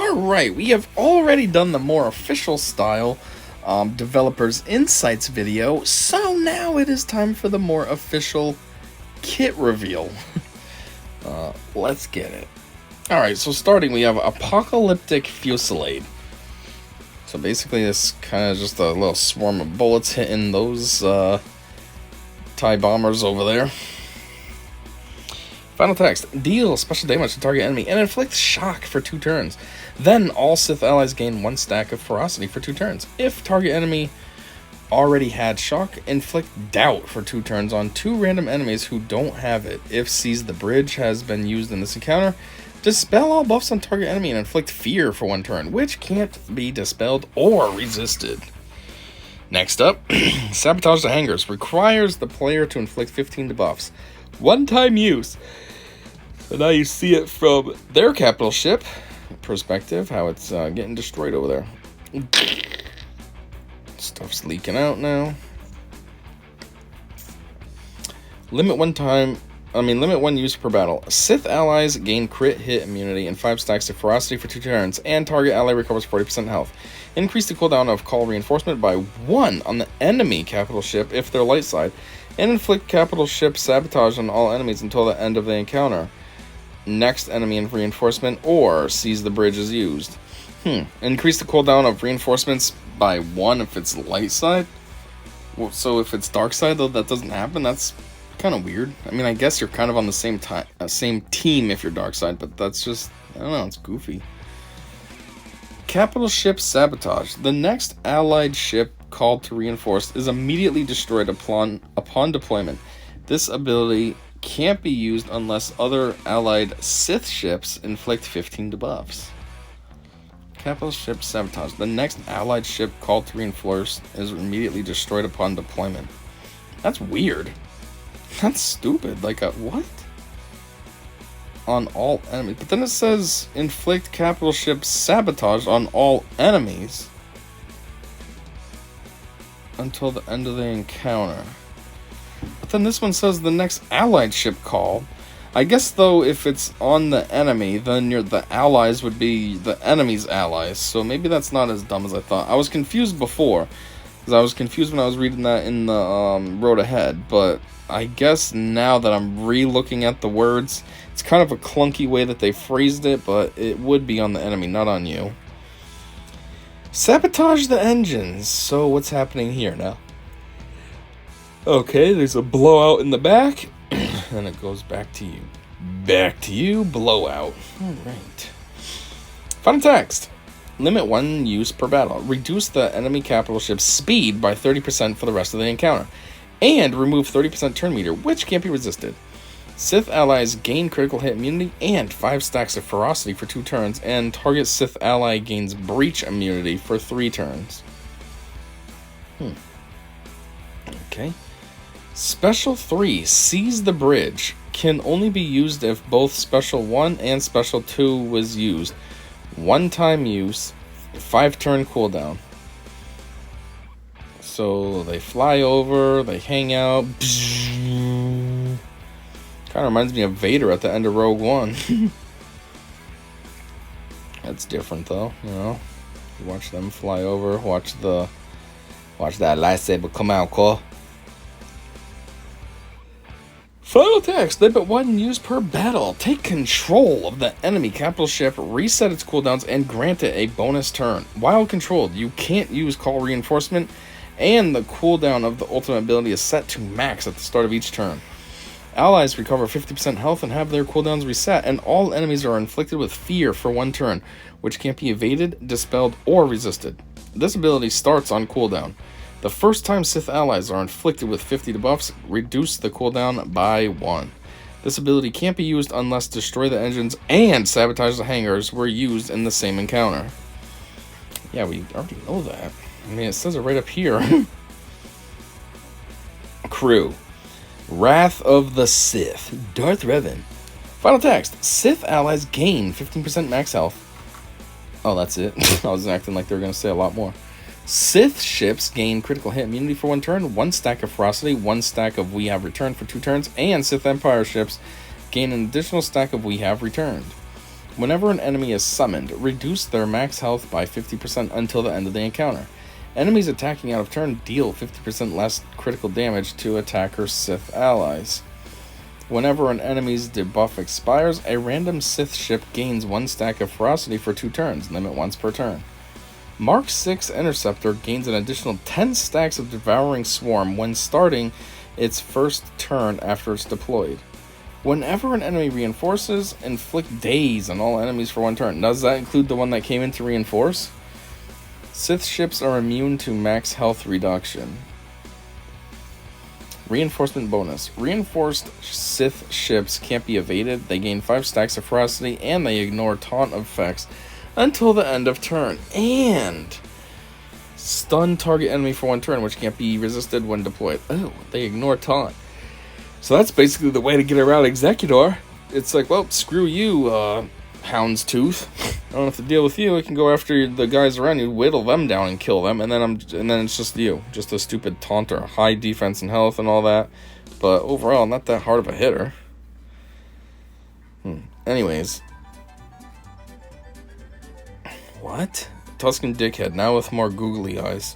Alright, we have already done the more official style Developers Insights video, so now it is time for the more official kit reveal. Let's get it. Alright, so starting we have Apocalyptic Fusillade. So basically this kind of just a little swarm of bullets hitting those TIE bombers over there. Final text. Deal special damage to target enemy and inflict shock for 2 turns. Then all Sith allies gain 1 stack of ferocity for 2 turns. If target enemy already had shock, inflict doubt for 2 turns on 2 random enemies who don't have it. If Seize the Bridge has been used in this encounter, dispel all buffs on target enemy and inflict fear for 1 turn, which can't be dispelled or resisted. Next up, Sabotage the Hangars. Requires the player to inflict 15 debuffs. 1-time use. So now you see it from their capital ship perspective, how it's getting destroyed over there. Stuff's leaking out now. Limit 1 use per battle. Sith allies gain crit hit immunity and 5 stacks of ferocity for 2 turns, and target ally recovers 40% health. Increase the cooldown of call reinforcement by 1 on the enemy capital ship if they're light side, and inflict capital ship sabotage on all enemies until the end of the encounter. Next enemy and reinforcement or Seize the Bridge is used. Increase the cooldown of reinforcements by 1 if it's light side. Well, so if it's dark side though, that doesn't happen. That's kind of weird. I mean, I guess you're kind of on the same team if you're dark side, but that's just, I don't know, it's goofy. Capital ship sabotage. The next allied ship called to reinforce is immediately destroyed upon deployment. This ability can't be used unless other allied Sith ships inflict 15 debuffs. Capital ship sabotage. The next allied ship called to reinforce is immediately destroyed upon deployment. That's weird. That's stupid. Like a what? On all enemies. But then it says inflict capital ship sabotage on all enemies until the end of the encounter. But then this one says the next allied ship call. I guess though if it's on the enemy, then the allies would be the enemy's allies. So maybe that's not as dumb as I thought. I was confused before, because I was confused when I was reading that in the road ahead. But I guess now that I'm re-looking at the words, it's kind of a clunky way that they phrased it, but it would be on the enemy, not on you. Sabotage the engines. So what's happening here now? Okay, there's a blowout in the back, and it goes back to you. Back to you, blowout. Alright. Final text. Limit 1 use per battle. Reduce the enemy capital ship's speed by 30% for the rest of the encounter. And remove 30% turn meter, which can't be resisted. Sith allies gain critical hit immunity and 5 stacks of ferocity for 2 turns, and target Sith ally gains breach immunity for 3 turns. Okay. Special 3, Seize the Bridge, can only be used if both Special 1 and Special 2 was used. 1-time use, 5 turn cooldown. So they fly over, they hang out. Kind of reminds me of Vader at the end of Rogue One. That's different though, you know. You watch them fly over, watch that lightsaber come out, cool. Final text. Limit 1 use per battle. Take control of the enemy capital ship, reset its cooldowns, and grant it a bonus turn. While controlled, you can't use call reinforcement, and the cooldown of the ultimate ability is set to max at the start of each turn. Allies recover 50% health and have their cooldowns reset, and all enemies are inflicted with fear for 1 turn, which can't be evaded, dispelled, or resisted. This ability starts on cooldown. The first time Sith allies are inflicted with 50 debuffs, reduce the cooldown by 1. This ability can't be used unless Destroy the Engines and Sabotage the Hangars were used in the same encounter. Yeah, we already know that. I mean, it says it right up here. Crew. Wrath of the Sith. Darth Revan. Final text. Sith allies gain 15% max health. Oh, that's it. I was acting like they were going to say a lot more. Sith ships gain critical hit immunity for 1 turn, 1 stack of ferocity, 1 stack of We Have Returned for 2 turns, and Sith Empire ships gain an additional stack of We Have Returned. Whenever an enemy is summoned, reduce their max health by 50% until the end of the encounter. Enemies attacking out of turn deal 50% less critical damage to attacker Sith allies. Whenever an enemy's debuff expires, a random Sith ship gains 1 stack of ferocity for 2 turns, limit once per turn. Mark 6 Interceptor gains an additional 10 stacks of Devouring Swarm when starting its first turn after it's deployed. Whenever an enemy reinforces, inflict daze on all enemies for 1 turn. Does that include the one that came in to reinforce? Sith ships are immune to max health reduction. Reinforcement bonus. Reinforced Sith ships can't be evaded. They gain 5 stacks of ferocity, and they ignore taunt effects until the end of turn. And stun target enemy for 1 turn, which can't be resisted when deployed. Oh, they ignore taunt. So that's basically the way to get around Executor. It's like, well, screw you, Houndstooth. I don't have to deal with you. I can go after the guys around you, whittle them down and kill them, and then it's just you, just a stupid taunter, high defense and health and all that. But overall, not that hard of a hitter. Anyways, what? Tuscan dickhead, now with more googly eyes.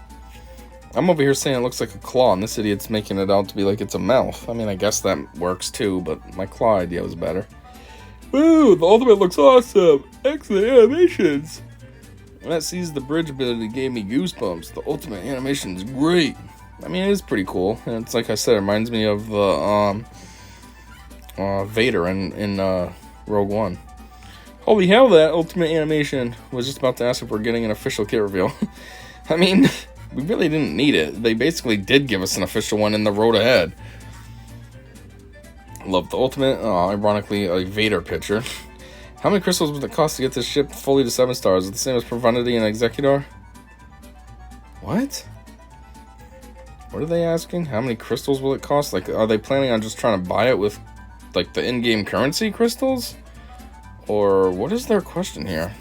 I'm over here saying it looks like a claw, and this idiot's making it out to be like it's a mouth. I mean, I guess that works too, but my claw idea was better. Woo, the ultimate looks awesome! Excellent animations! When that sees the bridge ability gave me goosebumps. The ultimate animation is great. I mean, it is pretty cool. And it's like I said, it reminds me of the Vader in Rogue One. Holy hell, that ultimate animation. Was just about to ask if we're getting an official kit reveal. I mean, we really didn't need it. They basically did give us an official one in the road ahead. Love the ultimate. Ironically, a Vader picture. How many crystals would it cost to get this ship fully to 7 stars? Is it the same as Profundity and Executor? What? What are they asking? How many crystals will it cost? Like, are they planning on just trying to buy it with, like, the in-game currency crystals? Or what is their question here?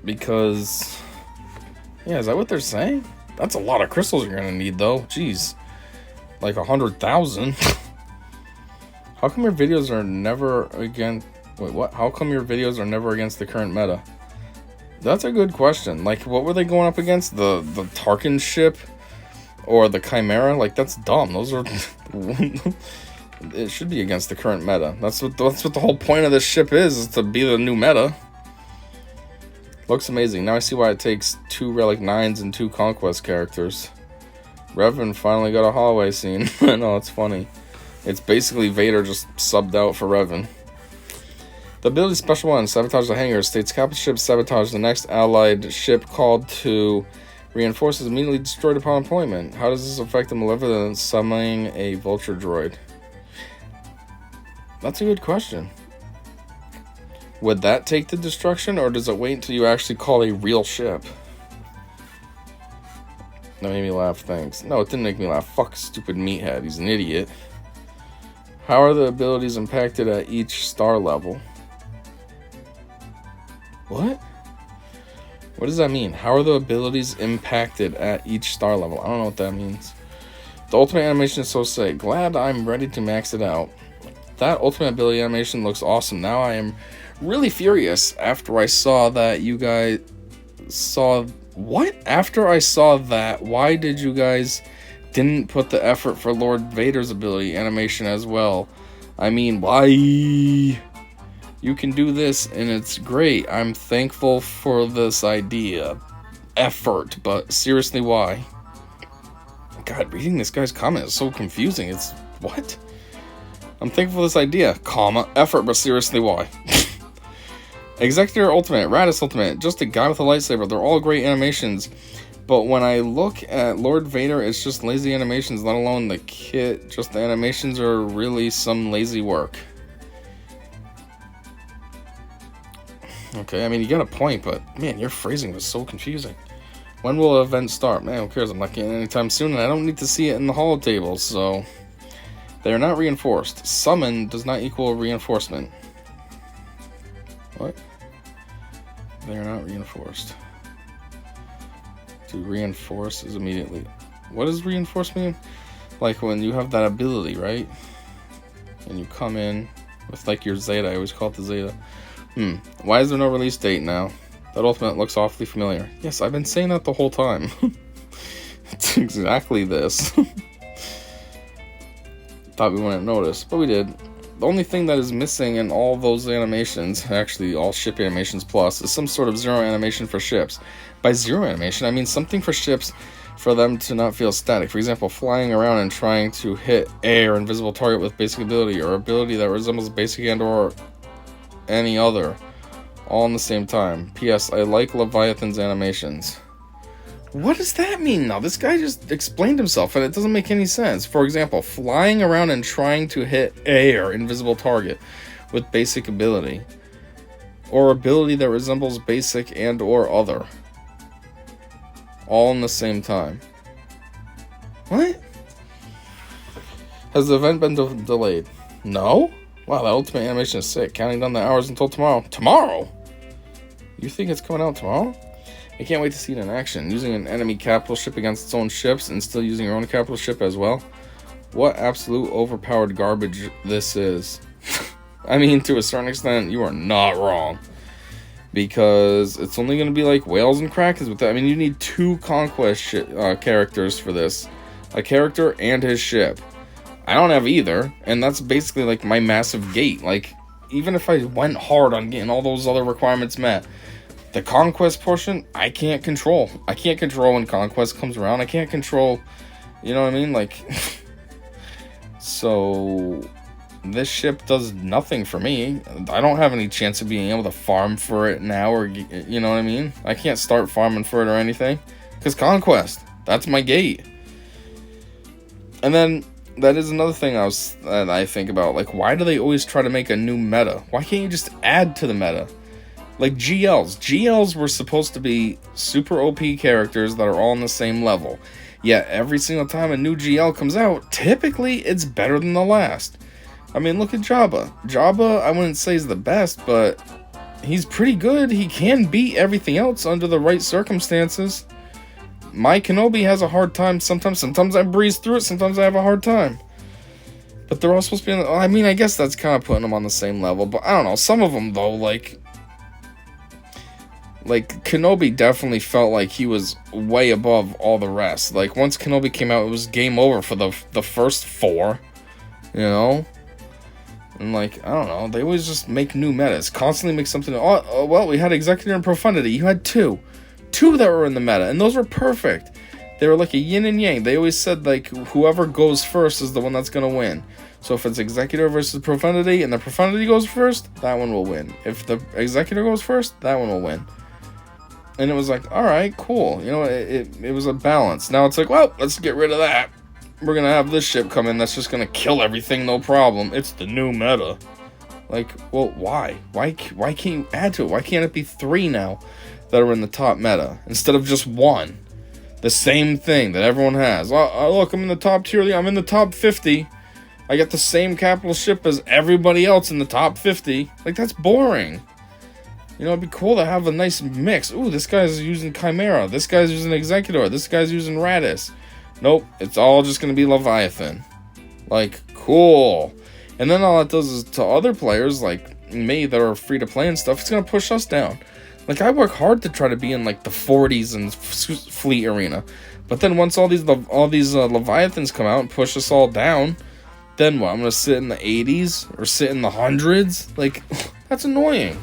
Because, yeah, is that what they're saying? That's a lot of crystals you're gonna need, though. Jeez. Like 100,000. How come your videos are never against... Wait, what? How come your videos are never against the current meta? That's a good question. Like, what were they going up against? The Tarkin ship? Or the Chimera? Like, that's dumb. Those are... It should be against the current meta. That's what the whole point of this ship is to be the new meta. Looks amazing. Now I see why it takes 2 Relic 9s and 2 Conquest characters. Revan finally got a hallway scene. I know, it's funny. It's basically Vader just subbed out for Revan. The ability Special 1, Sabotage the Hangar, states capital ship sabotage the next allied ship called to reinforce is immediately destroyed upon employment. How does this affect the Malevolent summoning a Vulture droid? That's a good question. Would that take the destruction, or does it wait until you actually call a real ship? That made me laugh, thanks. No, it didn't make me laugh. Fuck stupid meathead, he's an idiot. How are the abilities impacted at each star level? What? What does that mean? How are the abilities impacted at each star level? I don't know what that means. The ultimate animation is so sick. Glad I'm ready to max it out. That ultimate ability animation looks awesome. Now I am really furious after I saw that you guys saw... What? After I saw that, why did you guys didn't put the effort for Lord Vader's ability animation as well? I mean, why? You can do this and it's great. I'm thankful for this idea. Effort, but seriously, why? God, reading this guy's comment is so confusing. It's, what? I'm thankful for this idea, comma, effort, but seriously, why? Executor Ultimate, Radis Ultimate, just a guy with a lightsaber. They're all great animations. But when I look at Lord Vader, it's just lazy animations, let alone the kit. Just the animations are really some lazy work. Okay, I mean, you got a point, but man, your phrasing was so confusing. When will the event start? Man, who cares? I'm not getting it anytime soon, and I don't need to see it in the holo tables, so... They are not reinforced. Summon does not equal reinforcement. What? They are not reinforced. To reinforce is immediately... What does reinforce mean? Like when you have that ability, right? And you come in With like your Zeta, I always call it the Zeta. Why is there no release date now? That ultimate looks awfully familiar. Yes, I've been saying that the whole time. It's exactly this. Thought we wouldn't notice, but we did. The only thing that is missing in all those animations, actually all ship animations plus, is some sort of zero animation for ships. By zero animation, I mean something for ships for them to not feel static. For example, flying around and trying to hit a or invisible target with basic ability, or ability that resembles basic and or any other, all in the same time. P.S. I like Leviathan's animations. What does that mean now? This guy just explained himself and it doesn't make any sense. For example, flying around and trying to hit a or invisible target with basic ability, or ability that resembles basic and or other, all in the same time. What? Has the event been delayed? No? Wow, that ultimate animation is sick. Counting down the hours until tomorrow. Tomorrow? You think it's coming out tomorrow? I can't wait to see it in action. Using an enemy capital ship against its own ships and still using your own capital ship as well. What absolute overpowered garbage this is. I mean, to a certain extent, you are not wrong. Because it's only going to be like whales and krakens with that. I mean, you need 2 conquest characters for this. A character and his ship. I don't have either. And that's basically like my massive gate. Like, even if I went hard on getting all those other requirements met, the conquest portion, I can't control. I can't control when conquest comes around. I can't control, you know what I mean? Like, so this ship does nothing for me. I don't have any chance of being able to farm for it now, or, you know what I mean? I can't start farming for it or anything. Because conquest, that's my gate. And then, that is another thing that I think about. Like, why do they always try to make a new meta? Why can't you just add to the meta? Like GLs. GLs were supposed to be super OP characters that are all on the same level. Yet every single time a new GL comes out, typically it's better than the last. I mean, look at Jabba. Jabba, I wouldn't say is the best, but he's pretty good. He can beat everything else under the right circumstances. My Kenobi has a hard time sometimes. Sometimes I breeze through it, sometimes I have a hard time. But they're all supposed to be I mean, I guess that's kind of putting them on the same level. But I don't know. Some of them, though, like Kenobi definitely felt like he was way above all the rest. Like, once Kenobi came out, it was game over for the first 4, you know? And, like, I don't know, they always just make new metas, constantly make something. Oh, well, we had Executor and Profundity. You had 2 that were in the meta, and those were perfect. They were like a yin and yang. They always said, like, whoever goes first is the one that's gonna win. So if it's Executor versus Profundity, and the Profundity goes first, that one will win. If the Executor goes first, that one will win. And it was like, alright, cool. You know, it was a balance. Now it's like, well, let's get rid of that. We're going to have this ship come in that's just going to kill everything, no problem. It's the new meta. Like, well, why? Why can't you add to it? Why can't it be 3 now that are in the top meta instead of just 1? The same thing that everyone has. Oh, look, I'm in the top tier. I'm in the top 50. I got the same capital ship as everybody else in the top 50. Like, that's boring. You know, it'd be cool to have a nice mix. Ooh, this guy's using Chimera. This guy's using Executor. This guy's using Radis. Nope, it's all just going to be Leviathan. Like, cool. And then all that does is to other players like me that are free to play and stuff, it's going to push us down. Like, I work hard to try to be in like the 40s in Fleet Arena. But then once all these Leviathans come out and push us all down, then what? I'm going to sit in the 80s or sit in the 100s? Like, that's annoying.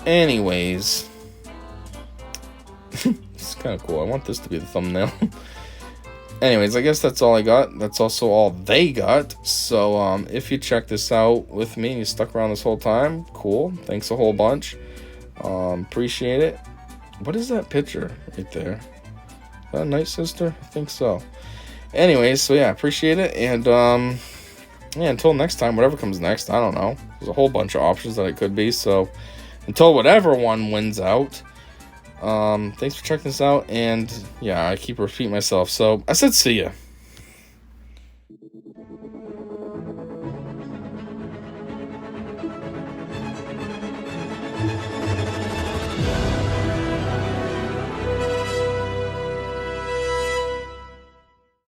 Anyways, it's kind of cool. I want this to be the thumbnail. Anyways, I guess that's all I got. That's also all they got. So, if you check this out with me and you stuck around this whole time, cool. Thanks a whole bunch. Appreciate it. What is that picture right there? Is that a Night Sister? I think so. Anyways, so yeah, appreciate it. And, yeah, until next time, whatever comes next, I don't know. There's a whole bunch of options that it could be. So, until whatever one wins out, thanks for checking this out. And, yeah, I keep repeating myself. So, I said see ya.